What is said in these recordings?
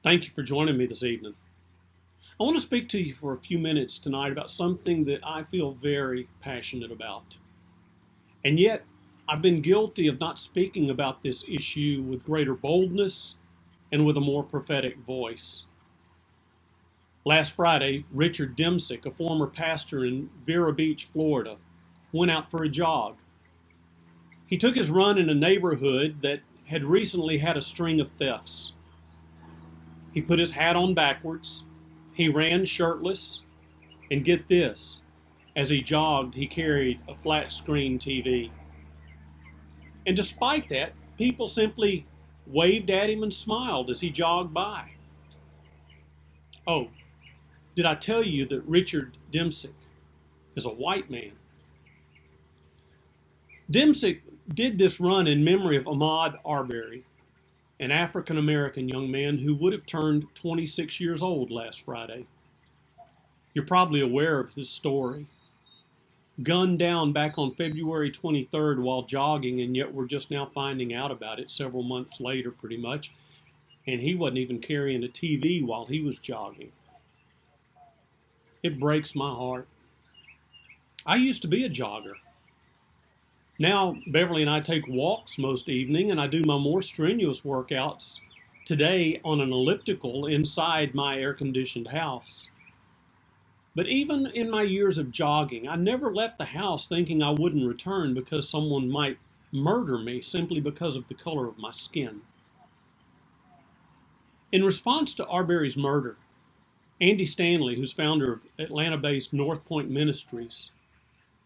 Thank you for joining me this evening. I want to speak to you for a few minutes tonight about something that I feel very passionate about. And yet, I've been guilty of not speaking about this issue with greater boldness and with a more prophetic voice. Last Friday, Richard Dimsick, a former pastor in Vero Beach, Florida, went out for a jog. He took his run in a neighborhood that had recently had a string of thefts. He put his hat on backwards, he ran shirtless, and get this, as he jogged, he carried a flat screen TV. And despite that, people simply waved at him and smiled as he jogged by. Oh, did I tell you that Richard Dimsick is a white man? Dimsick did this run in memory of Ahmaud Arbery, an African-American young man who would have turned 26 years old last Friday. You're probably aware of his story. Gunned down back on February 23rd while jogging, and yet we're just now finding out about it several months later, pretty much. And he wasn't even carrying a TV while he was jogging. It breaks my heart. I used to be a jogger. Now, Beverly and I take walks most evening, and I do my more strenuous workouts today on an elliptical inside my air-conditioned house. But even in my years of jogging, I never left the house thinking I wouldn't return because someone might murder me simply because of the color of my skin. In response to Arbery's murder, Andy Stanley, who's founder of Atlanta-based North Point Ministries,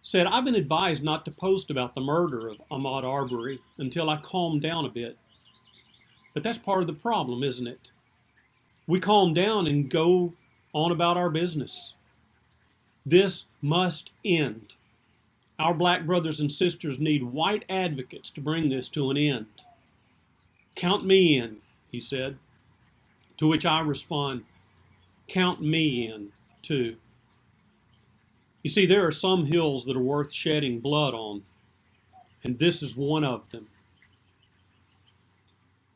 said, "I've been advised not to post about the murder of Ahmaud Arbery until I calm down a bit." But that's part of the problem, isn't it? We calm down and go on about our business. This must end. Our black brothers and sisters need white advocates to bring this to an end. "Count me in," he said. To which I respond, "Count me in, too." You see, there are some hills that are worth shedding blood on, and this is one of them.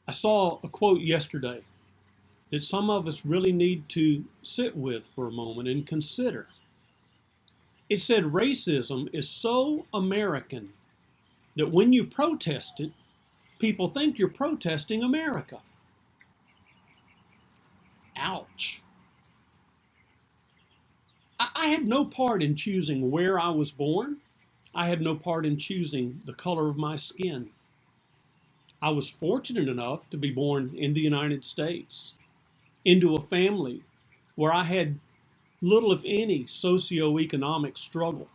I saw a quote yesterday that some of us really need to sit with for a moment and consider. It said, "Racism is so American that when you protest it, people think you're protesting America." Ouch. I had no part in choosing where I was born. I had no part in choosing the color of my skin. I was fortunate enough to be born in the United States, into a family where I had little, if any, socioeconomic struggle.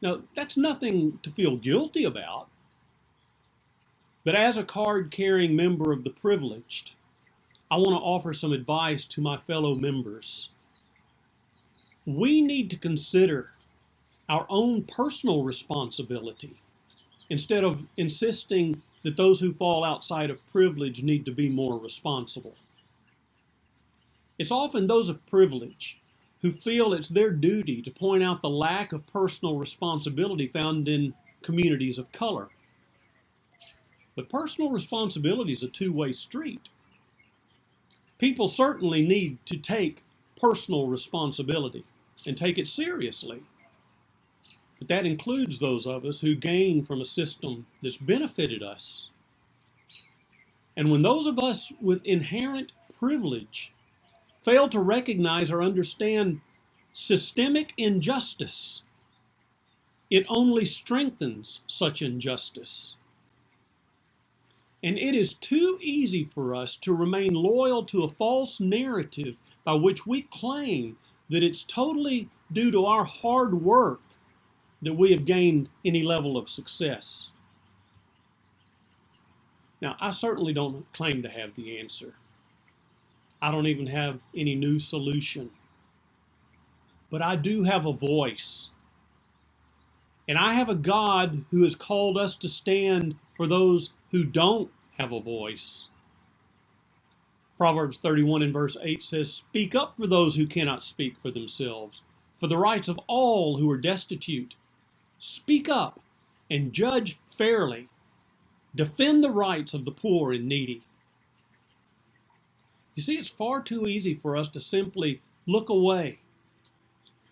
Now, that's nothing to feel guilty about. But as a card-carrying member of the privileged, I want to offer some advice to my fellow members. We need to consider our own personal responsibility instead of insisting that those who fall outside of privilege need to be more responsible. It's often those of privilege who feel it's their duty to point out the lack of personal responsibility found in communities of color. But personal responsibility is a two-way street. People certainly need to take personal responsibility and take it seriously. But that includes those of us who gain from a system that's benefited us. And when those of us with inherent privilege fail to recognize or understand systemic injustice, it only strengthens such injustice. And it is too easy for us to remain loyal to a false narrative by which we claim that it's totally due to our hard work that we have gained any level of success. Now, I certainly don't claim to have the answer. I don't even have any new solution. But I do have a voice. And I have a God who has called us to stand for those who don't have a voice. Proverbs 31 and verse 8 says, "Speak up for those who cannot speak for themselves, for the rights of all who are destitute. Speak up and judge fairly. Defend the rights of the poor and needy." You see, it's far too easy for us to simply look away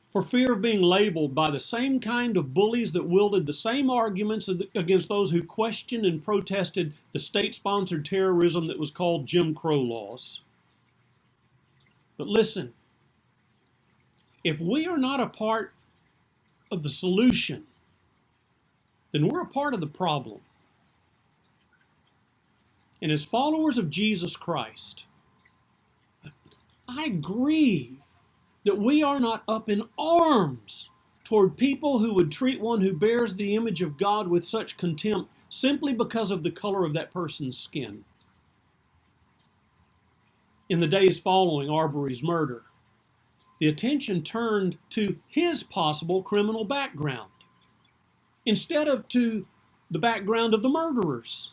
for fear of being labeled by the same kind of bullies that wielded the same arguments against those who questioned and protested the state-sponsored terrorism that was called Jim Crow laws. But listen, if we are not a part of the solution, then we're a part of the problem. And as followers of Jesus Christ, I grieve that we are not up in arms toward people who would treat one who bears the image of God with such contempt simply because of the color of that person's skin. In the days following Arbery's murder, the attention turned to his possible criminal background instead of to the background of the murderers.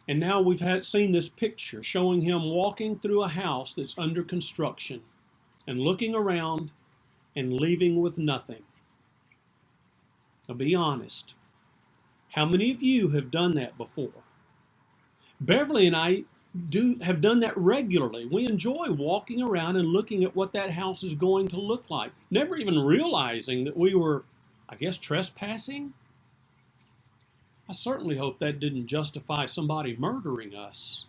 And now we've seen this picture showing him walking through a house that's under construction and looking around and leaving with nothing. Now be honest. How many of you have done that before? Beverly and I have done that regularly. We enjoy walking around and looking at what that house is going to look like, never even realizing that we were, trespassing. I certainly hope that didn't justify somebody murdering us.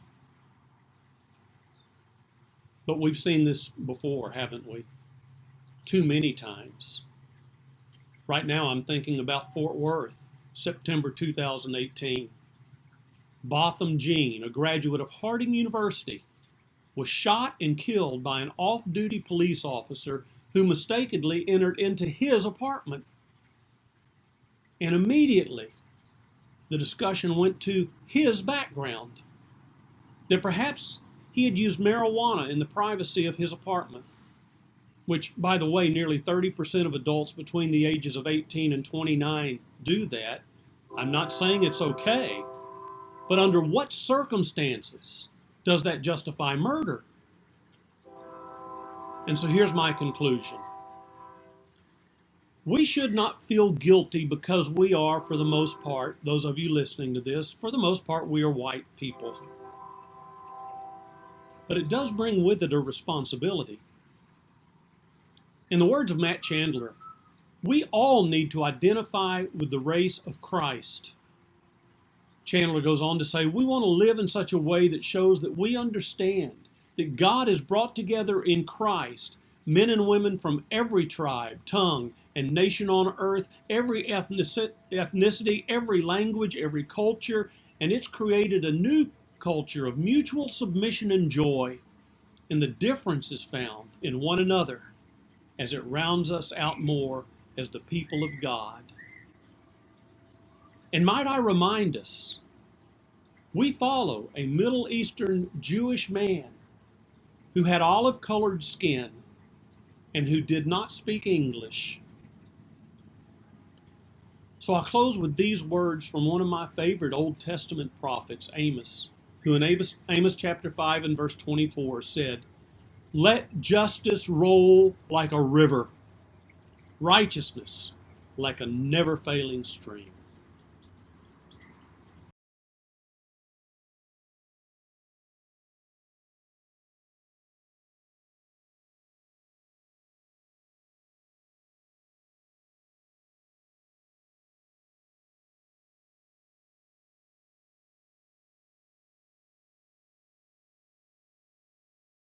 But we've seen this before, haven't we? Too many times. Right now I'm thinking about Fort Worth, September 2018. Botham Jean, a graduate of Harding University, was shot and killed by an off-duty police officer who mistakenly entered into his apartment. And immediately, the discussion went to his background, that perhaps he had used marijuana in the privacy of his apartment, which, by the way, nearly 30% of adults between the ages of 18 and 29 do that. I'm not saying it's okay, but under what circumstances does that justify murder? And so here's my conclusion. We should not feel guilty because we are, for the most part, those of you listening to this, for the most part, we are white people. But it does bring with it a responsibility. In the words of Matt Chandler, we all need to identify with the race of Christ. Chandler goes on to say, we want to live in such a way that shows that we understand that God has brought together in Christ men and women from every tribe, tongue, and nation on earth, every ethnicity, every language, every culture, and it's created a new culture of mutual submission and joy. And the difference is found in one another as it rounds us out more as the people of God. And might I remind us, we follow a Middle Eastern Jewish man who had olive-colored skin and who did not speak English. So I'll close with these words from one of my favorite Old Testament prophets, Amos, who in Amos chapter 5 and verse 24 said, "Let justice roll like a river, righteousness like a never-failing stream."